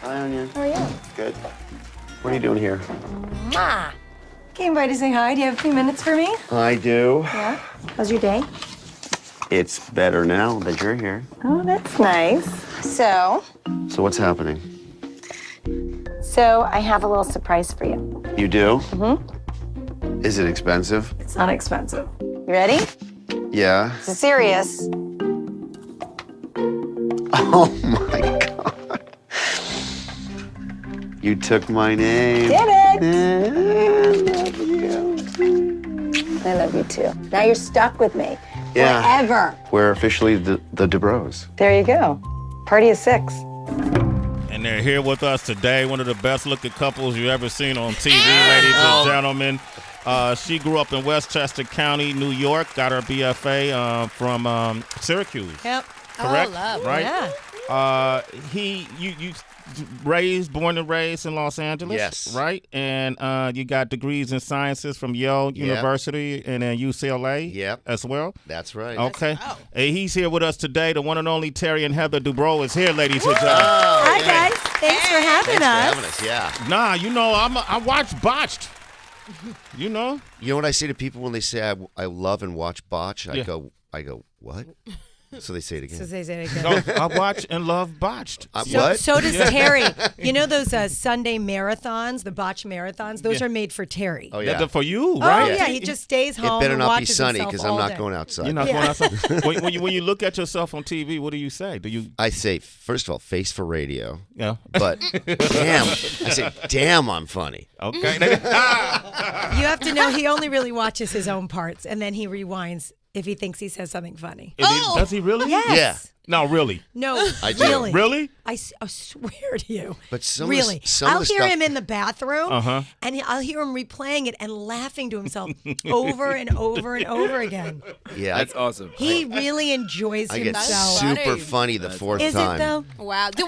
Hi, Onion. How are you? Good. What are you doing here? Came by to say hi. Do you have a few minutes for me? I do. Yeah. How's your day? It's better now that you're here. Oh, that's nice. So So what's happening? I have a little surprise for you. You do? Mm-hmm. Is it expensive? It's not expensive. You ready? Yeah. It's serious. Oh my God. You took my name. Did it? I love you. I love you too. Now you're stuck with me. Yeah. Forever. We're officially the Dubrows. There you go. Party of 6. And they're here with us today. One of the best looking couples you ever seen on TV, ladies and gentlemen. She grew up in Westchester County, New York. Got her BFA from Syracuse. Yep. Correct? Oh, love. Right? Yeah. You born and raised in Los Angeles. Yes. Right? And you got degrees in sciences from Yale University and then UCLA. Yep. As well. That's right. Okay. Wow. Hey, he's here with us today. The one and only Terry and Heather Dubrow is here, ladies and gentlemen. Hi, guys. Thanks for having Thanks us. for having us, yeah. Nah, you know, I watch Botched. You know? You know what I say to people when they say I love and watch Botch? I Yeah. go, what? So they say it again. So they say it again. No, I watch and love Botched. What? So does Terry. You know those Sunday marathons, the botch marathons? Those are made for Terry. Oh, yeah. That's for you, Oh, right? yeah. He just stays It home better and not be watches sunny himself because I'm all not day. going outside. You're not going outside. when you look at yourself on TV, what do you say? Do you? I say, first of all, face for radio. Yeah. But damn, I say, damn, I'm funny. Okay. You have to know he only really watches his own parts, and then he rewinds if he thinks he says something funny. Does he really? Yes. Yeah. No, really. No, I do. really. Really? I swear to you. But some really, of the, some I'll of the hear stuff, him in the bathroom, and I'll hear him replaying it and laughing to himself over and over and over again. yeah, That's awesome. He really enjoys I get himself. super funny the fourth Is time. it though? Wow. Do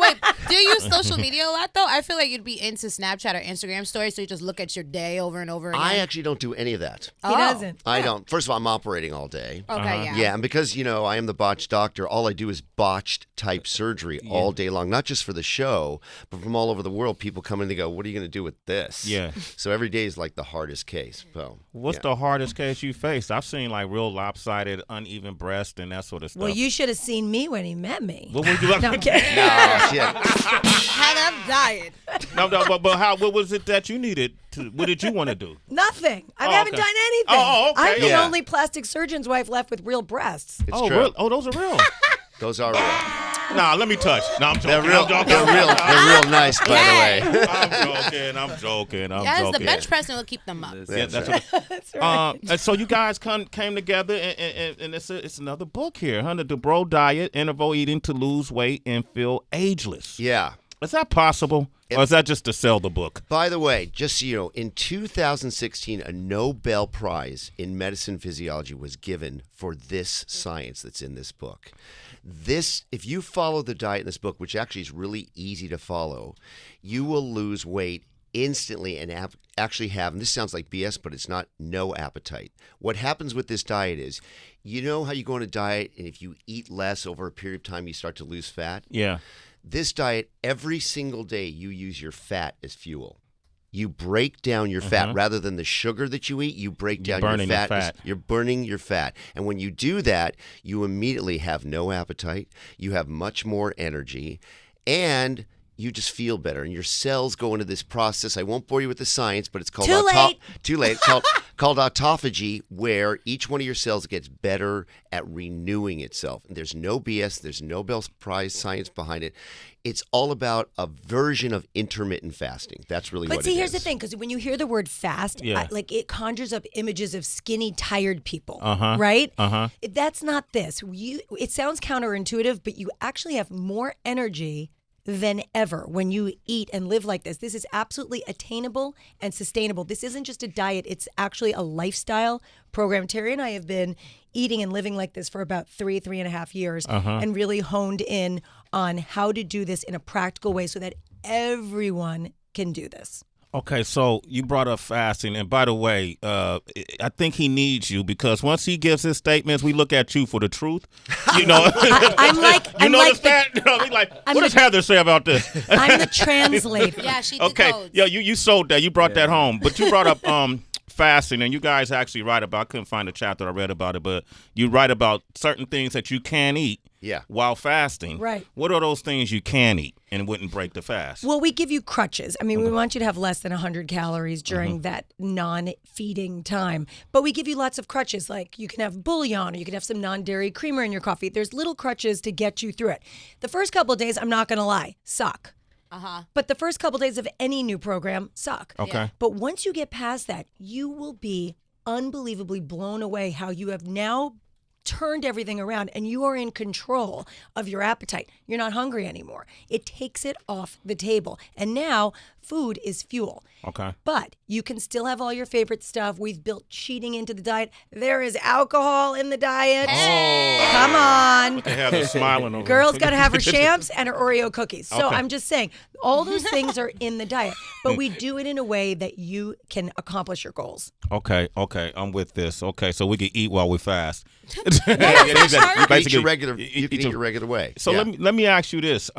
you use social media a lot though? I feel like you'd be into Snapchat or Instagram stories, so you just look at your day over and over again. I actually don't do any of that. He doesn't. I don't. First of all, I'm operating all day. Okay, yeah. Yeah, and because, I am the botched doctor, all I do is botched type surgery all day long, not just for the show, but from all over the world. People come in and they go, what are you going to do with this? Yeah. So every day is like the hardest case. So, What's yeah. the hardest case you faced? I've seen like real lopsided, uneven breast and that sort of stuff. Well, you should have seen me when he met me. What were you like? No, I'm kidding. Oh, shit. Heather Diet. No, but what was it that you needed to? What did you want to do? Nothing. I Oh, haven't okay. done anything. Oh, okay. I'm the Yeah. only plastic surgeon's wife left with real breasts. It's Oh, true. real? Oh, those are real. Those are real. Nah, let me touch. No, I'm joking. They're real. I'm joking. They're real nice, by the way. I'm joking. Yes, the bench pressing will keep them up. Yeah, that's right. That's right. And so you guys came together, and it's another book here, huh? The Dubrow Diet, Interval Eating to Lose Weight and Feel Ageless. Yeah. Is that possible? Or is that just to sell the book? By the way, just so you know, in 2016, a Nobel Prize in Medicine Physiology was given for this science that's in this book. This, if you follow the diet in this book, which actually is really easy to follow, you will lose weight instantly and actually have, and this sounds like BS, but it's not, no appetite. What happens with this diet is, you know how you go on a diet and if you eat less over a period of time, you start to lose fat? Yeah. This diet, every single day, you use your fat as fuel. You break down your fat rather than the sugar that you eat. You break down your burning fat. the fat. You're burning your fat. And when you do that, you immediately have no appetite. You have much more energy. And you just feel better. And your cells go into this process. I won't bore you with the science, but it's called Too late. Too late. It's called autophagy, where each one of your cells gets better at renewing itself. And there's no BS. There's Nobel Prize science behind it. It's all about a version of intermittent fasting. That's really what it is. But see, here's the thing, because when you hear the word fast, Yeah. it conjures up images of skinny, tired people, Uh-huh. right? Uh-huh. That's not this. It sounds counterintuitive, but you actually have more energy than ever when you eat and live like this. This is absolutely attainable and sustainable. This isn't just a diet. It's actually a lifestyle program. Terry and I have been eating and living like this for about 3.5 years and really honed in on how to do this in a practical way so that everyone can do this. Okay, so you brought up fasting, and by the way, I think he needs you because once he gives his statements, we look at you for the truth. You know, I'm like, you I'm notice like that? You know, what does Heather say about this? I'm the translator. Yeah, she Okay, decodes. yeah, you sold that. You brought that home, but you brought up fasting, and you guys actually write about. I couldn't find a chapter I read about it, but you write about certain things that you can eat. Yeah. While fasting. Right. What are those things you can eat and wouldn't break the fast? Well, we give you crutches. I mean, we want you to have less than 100 calories during that non-feeding time. But we give you lots of crutches, like you can have bouillon or you can have some non-dairy creamer in your coffee. There's little crutches to get you through it. The first couple of days, I'm not going to lie, suck. But the first couple of days of any new program suck. Okay. Yeah. But once you get past that, you will be unbelievably blown away how you have now turned everything around and you are in control of your appetite. You're not hungry anymore. It takes it off the table. And now food is fuel. Okay. But you can still have all your favorite stuff. We've built cheating into the diet. There is alcohol in the diet. Come on. They have her smiling over. Girl's got to have her champs and her Oreo cookies. So Okay. I'm just saying, all those things are in the diet, but we do it in a way that you can accomplish your goals. Okay, I'm with this. Okay, so we can eat while we fast. You can eat your regular. You can eat your regular way. So let me ask you this,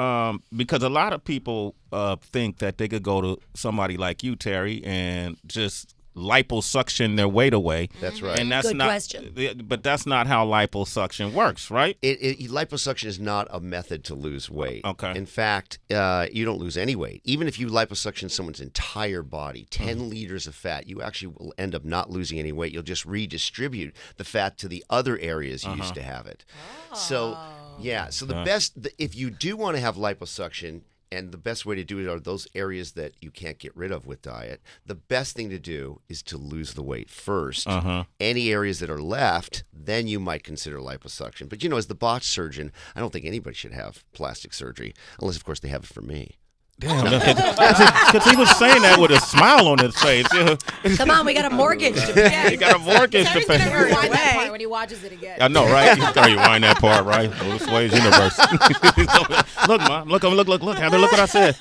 because a lot of people think that they could go to somebody like you, Terry, and just liposuction their weight away. That's right. And that's Good not, question. But that's not how liposuction works, right? Liposuction is not a method to lose weight. Okay. In fact, you don't lose any weight. Even if you liposuction someone's entire body, 10 liters of fat, you actually will end up not losing any weight. You'll just redistribute the fat to the other areas you used to have it. So, yeah. So if you do want to have liposuction, and the best way to do it are those areas that you can't get rid of with diet. The best thing to do is to lose the weight first. Any areas that are left, then you might consider liposuction. But, as the botched surgeon, I don't think anybody should have plastic surgery, unless, of course, they have it for me. Damn, because he was saying that with a smile on his face. Come on, we got a mortgage to pay. He got a mortgage to Terry's gonna pay. rewind that part when he watches it again. I know, right? You gotta rewind that part, right? Oh, this way is universe. Look, Mom. Look, Heather, look what I said.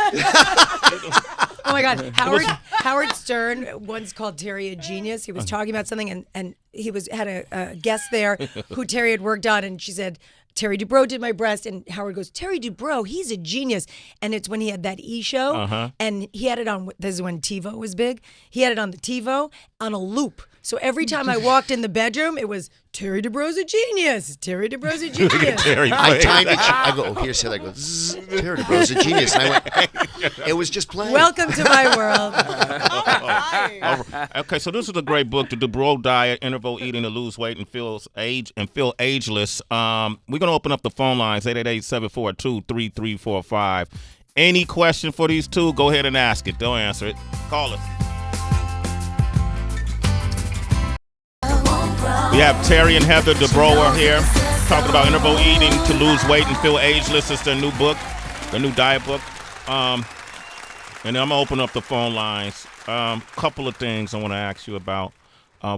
Oh my God, Howard Stern once called Terry a genius. He was talking about something, and he had a guest there who Terry had worked on, and she said, Terry Dubrow did my breast, and Howard goes, Terry Dubrow, he's a genius. And it's when he had that show, and he had it on, this is when TiVo was big, he had it on the TiVo on a loop. So every time I walked in the bedroom, it was, Terry Dubrow's a genius. Terry Dubrow's a genius. I timed it. I go, here's Heather. I go, zzz, Terry Dubrow's a genius. And I went, it was just playing. Welcome to my world. Okay, so this is a great book, The Dubrow Diet, Interval Eating to Lose Weight and Feel Ageless. We're going to open up the phone lines, 888-742-3345. Any question for these two, go ahead and ask it. Don't answer it. Call us. We have Terry and Heather Dubrow here talking about interval eating to lose weight and feel ageless. It's their new book, their new diet book. And then I'm going to open up the phone lines. Couple of things I want to ask you about.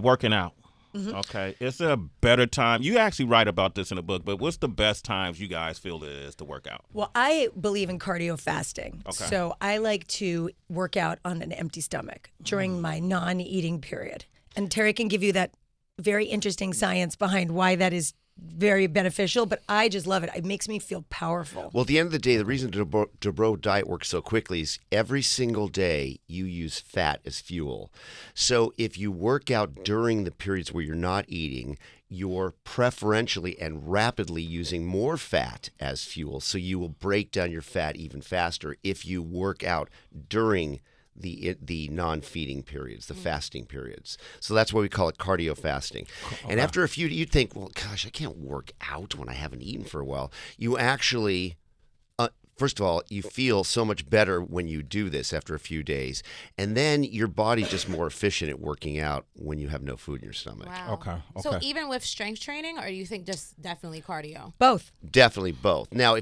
Working out. Okay. Is there a better time? You actually write about this in the book, but what's the best times you guys feel it is to work out? Well, I believe in cardio fasting. Okay. So I like to work out on an empty stomach during my non-eating period. And Terry can give you that very interesting science behind why that is very beneficial, but I just love it. It makes me feel powerful. Well, at the end of the day, the reason Dubrow Diet works so quickly is every single day you use fat as fuel. So if you work out during the periods where you're not eating, you're preferentially and rapidly using more fat as fuel. So you will break down your fat even faster if you work out during the non-feeding periods, the fasting periods. So that's why we call it cardio fasting. Okay. And after a few, you'd think, well, gosh, I can't work out when I haven't eaten for a while. You actually, first of all, you feel so much better when you do this after a few days. And then your body's just more efficient at working out when you have no food in your stomach. Wow. Okay. So even with strength training, or do you think just definitely cardio? Both. Definitely both. Now, I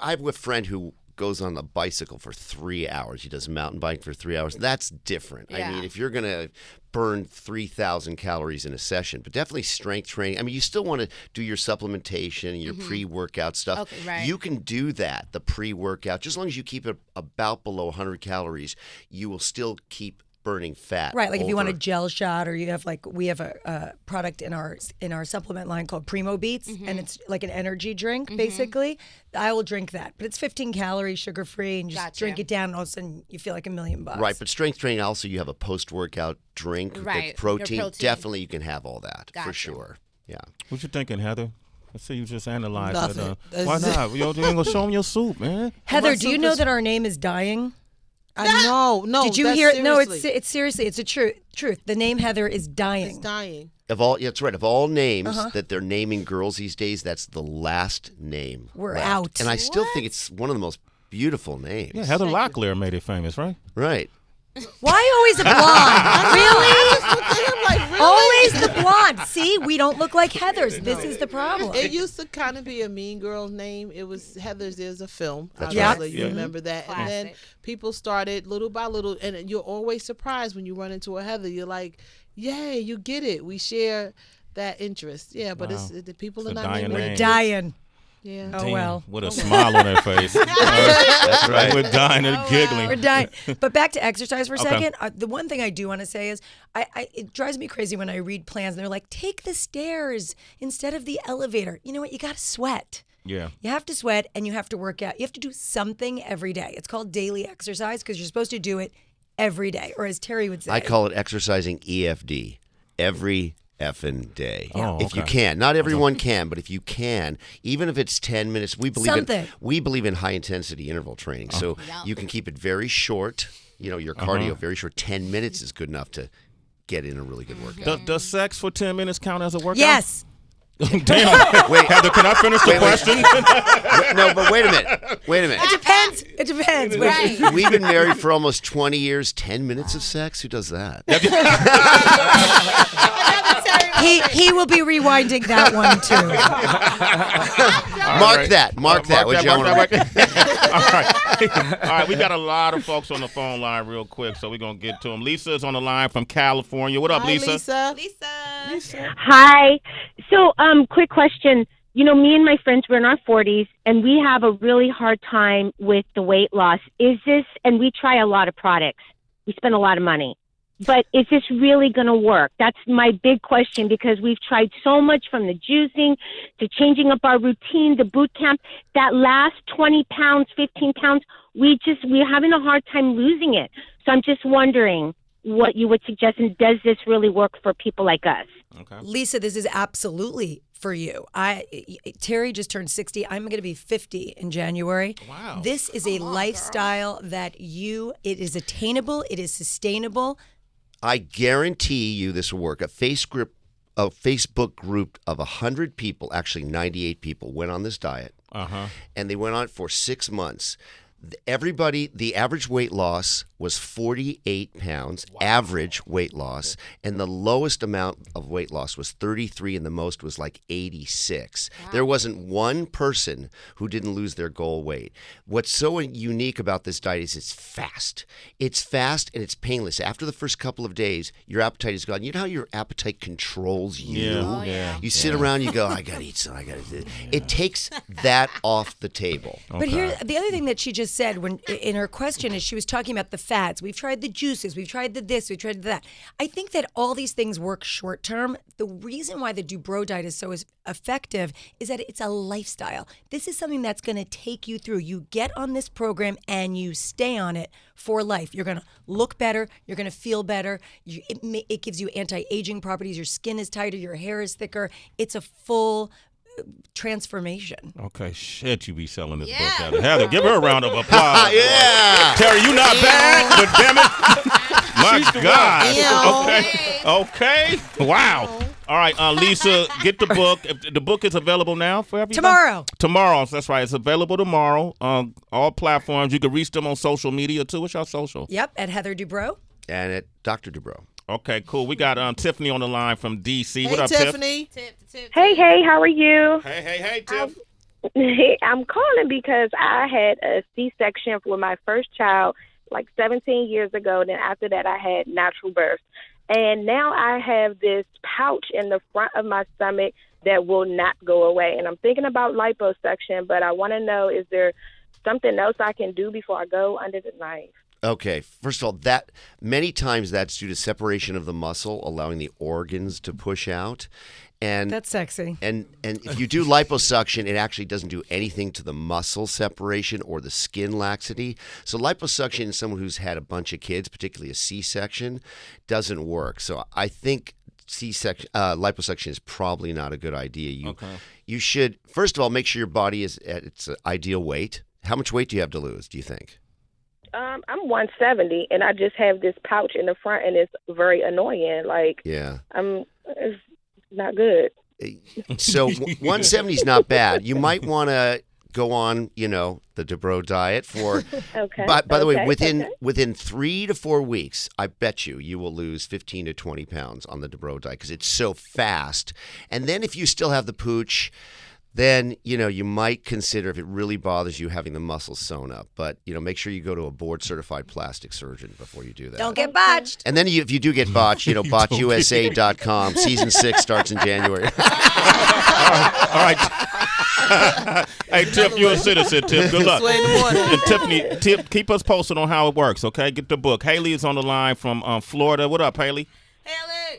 have a friend who goes on a bicycle for 3 hours. He does mountain biking for 3 hours. That's different. Yeah. I mean, if you're going to burn 3,000 calories in a session, but definitely strength training. I mean, you still want to do your supplementation, your pre-workout stuff. Okay, right. You can do that, the pre-workout. Just as long as you keep it about below 100 calories, you will still keep burning fat. Right, like if you want a over- gel shot, or you have we have a product in our supplement line called Primo Beats, and it's like an energy drink basically. I will drink that, but it's 15 calories, sugar free, and just drink it down, and all of a sudden you feel like $1 million. Right, but strength training also, you have a post-workout drink, Right, that's protein. your protein. Definitely, you can have all that for Gotcha. sure. Yeah. What you thinking, Heather? I see you just analyzed Nothing. it. Why not? You ain't gonna show them your soup, man. Heather, My do you soup know is- that our name is dying? I know. No. Did you that's hear it? No, seriously. it's seriously, it's a truth. The name Heather is dying. It's dying. Of all, yeah, that's right. Of all names that they're naming girls these days, that's the last name. We're left. out. And I still think it's one of the most beautiful names. Yeah, Heather Locklear made it famous, right? Right. Why always a blonde? Really? Like, really? Always the blonde. See, we don't look like Heathers. This is the problem. It used to kind of be a mean girl's name. It was Heather's. There's a film. That's Obviously, right. you Yeah. remember that. And then Classic. people started little by little, and you're always surprised when you run into a Heather. You're like, yay, you get it. We share that interest. Yeah, but Wow. the people It's are a not dying naming name. it. Dying. Yeah. Oh, Damn, well. with a smile on their face. That's right. We're dying and giggling. We're dying. But back to exercise for a Okay. second. The one thing I do want to say is it drives me crazy when I read plans and they're like, take the stairs instead of the elevator. You know what? You got to sweat. Yeah. You have to sweat and you have to work out. You have to do something every day. It's called daily exercise because you're supposed to do it every day. Or as Terry would say. I call it exercising EFD. Every effing day. Oh, If you okay. can. Not everyone can, but if you can, even if it's 10 minutes, we believe Something. we believe in high intensity interval training. So you can keep it very short, your cardio very short. 10 minutes is good enough to get in a really good workout. Does sex for 10 minutes count as a workout? Yes. Damn. Wait. Heather, can I finish the Wait. question? No, but wait a minute. Wait a minute. It depends. It depends. Right. We've been married for almost 20 years. 10 minutes of sex? Who does that? He will be rewinding that one too. Mark that. Mark that. Would you mark want to- that. All right. We got a lot of folks on the phone line real quick, so we're going to get to them. Lisa is on the line from California. What up, Hi, Lisa? Lisa. Hi. So, quick question. You know, me and my friends, we're in our 40s, and we have a really hard time with the weight loss. And we try a lot of products. We spend a lot of money. But is this really going to work? That's my big question, because we've tried so much, from the juicing to changing up our routine, the boot camp. That last 20 pounds, 15 pounds, we're having a hard time losing it. So I'm just wondering what you would suggest, and does this really work for people like us? Okay. Lisa, this is absolutely for you. Terry just turned 60. I'm going to be 50 in January. Wow. This is a lifestyle that it is attainable. It is sustainable. I guarantee you this will work. A Facebook group of 100 people, actually 98 people, went on this diet. And they went on it for 6 months. The average weight loss was 48 pounds, average weight loss, and the lowest amount of weight loss was 33, and the most was like 86. Wow. There wasn't one person who didn't lose their goal weight. What's so unique about this diet is it's fast. It's fast and it's painless. After the first couple of days, your appetite is gone. You know how your appetite controls you? Yeah. Oh, yeah. You sit around, you go, I got to eat some, I got to do it. It takes that off the table. But here, the other thing that she just said in her question is she was talking about the fats. We've tried the juices. We've tried the this. We've tried that. I think that all these things work short term. The reason why the Dubrow diet is so effective is that it's a lifestyle. This is something that's going to take you through. You get on this program and you stay on it for life. You're going to look better. You're going to feel better. It gives you anti-aging properties. Your skin is tighter. Your hair is thicker. It's a full transformation. Okay, shit, you be selling this book, Heather. Heather, give her a round of applause. Yeah. Terry, you not bad, but damn it. My God. Okay. Wow. All right, Lisa, get the book. The book is available now for everybody? Tomorrow, that's right. It's available tomorrow on all platforms. You can reach them on social media, too. What's your social? Yep, at Heather Dubrow. And at Dr. Dubrow. Okay, cool. We got Tiffany on the line from D.C. Hey, What up, Tiffany? Hey, how are you? Hey, Tiff. I'm calling because I had a C-section for my first child like 17 years ago. Then after that, I had natural birth. And now I have this pouch in the front of my stomach that will not go away. And I'm thinking about liposuction, but I want to know, is there something else I can do before I go under the knife? Okay, first of all, that many times that's due to separation of the muscle, allowing the organs to push out. And That's sexy. And if you do liposuction, it actually doesn't do anything to the muscle separation or the skin laxity. So liposuction in someone who's had a bunch of kids, particularly a C-section, doesn't work. So I think liposuction is probably not a good idea. You should, first of all, make sure your body is at its ideal weight. How much weight do you have to lose, do you think? I'm 170, and I just have this pouch in the front, and it's very annoying. Like, Yeah. It's not good. So 170 is not bad. You might want to go on, the Dubrow diet for. Okay. By the way, within 3 to 4 weeks, I bet you will lose 15 to 20 pounds on the Dubrow diet because it's so fast. And then if you still have the pooch, then you might consider, if it really bothers you, having the muscles sewn up. But make sure you go to a board-certified plastic surgeon before you do that. Don't get botched. And then if you do get botched, botchusa.com. Season 6 starts in January. All right. Hey, Tip, you're a citizen, Tip. Good luck. Sway in the morning. And Tiffany, Tip, keep us posted on how it works, okay? Get the book. Haley is on the line from Florida. What up, Haley?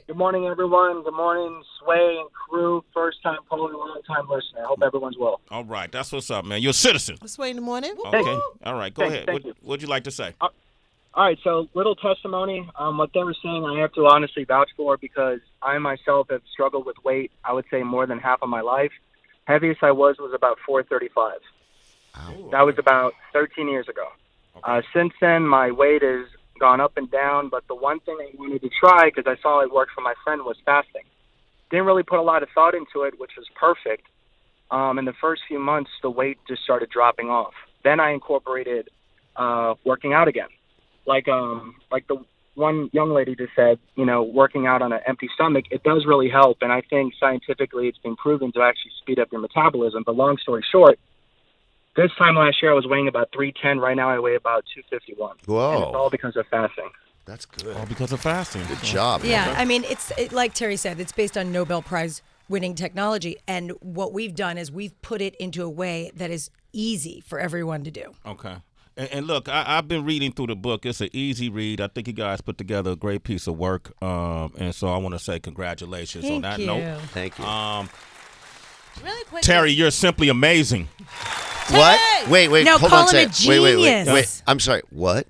Good morning, everyone. Good morning, Sway and crew. First time calling, long time listener. I hope everyone's well. All right. That's what's up, man. You're a citizen. Sway in the morning. Okay. All right. Go ahead. Thank you. What'd you like to say? All right, so little testimony. What they were saying, I have to honestly vouch for because I myself have struggled with weight, I would say, more than half of my life. Heaviest I was about 435. Wow. That was about 13 years ago. Okay. Since then, my weight has gone up and down, but the one thing I wanted to try, because I saw it worked for my friend, was fasting. Didn't really put a lot of thought into it, which was perfect. In the first few months, the weight just started dropping off. Then I incorporated working out again. Like the one young lady just said, working out on an empty stomach, it does really help, and I think scientifically it's been proven to actually speed up your metabolism. But long story short, this time last year I was weighing about 310. Right now I weigh about 251. Whoa. And it's all because of fasting. That's good. All because of fasting. Good job. Yeah, I mean, it's like Terry said, it's based on Nobel Prize winning technology. And what we've done is we've put it into a way that is easy for everyone to do. Okay. And look, I've been reading through the book. It's an easy read. I think you guys put together a great piece of work. And so I want to say congratulations on that note. Thank you. Really quick. Terry, you're simply amazing. What? Wait. No, hold call on a him a sec. Wait. genius. I'm sorry. What?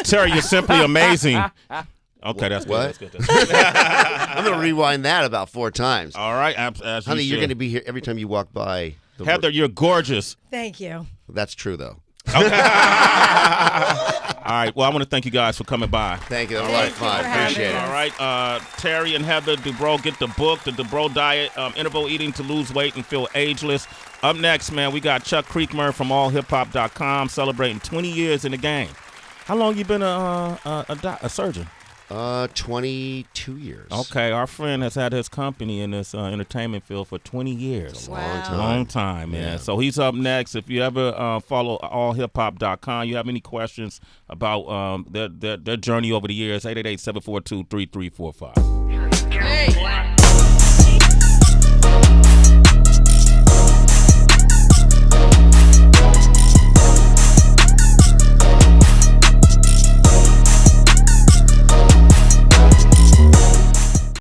Terry, you're simply amazing. Okay, that's good. What? That's good. I'm going to rewind that about 4 times. All right. As Honey, you're should. going to be here every time you walk by. Heather, you're gorgeous. Thank you. That's true, though. All right. Well, I want to thank you guys for coming by. Thank you. That was a lot of fun. Appreciate it. All right. Terry and Heather Dubrow, get the book, The Dubrow Diet, Interval Eating to Lose Weight and Feel Ageless. Up next, man, we got Chuck Creekmer from allhiphop.com celebrating 20 years in the game. How long you been a surgeon? 22 years. Okay, our friend has had his company in this entertainment field for 20 years. It's a long time. Long time, man. Yeah. So he's up next. If you ever follow allhiphop.com, you have any questions about their journey over the years, 888-742-3345. Hey.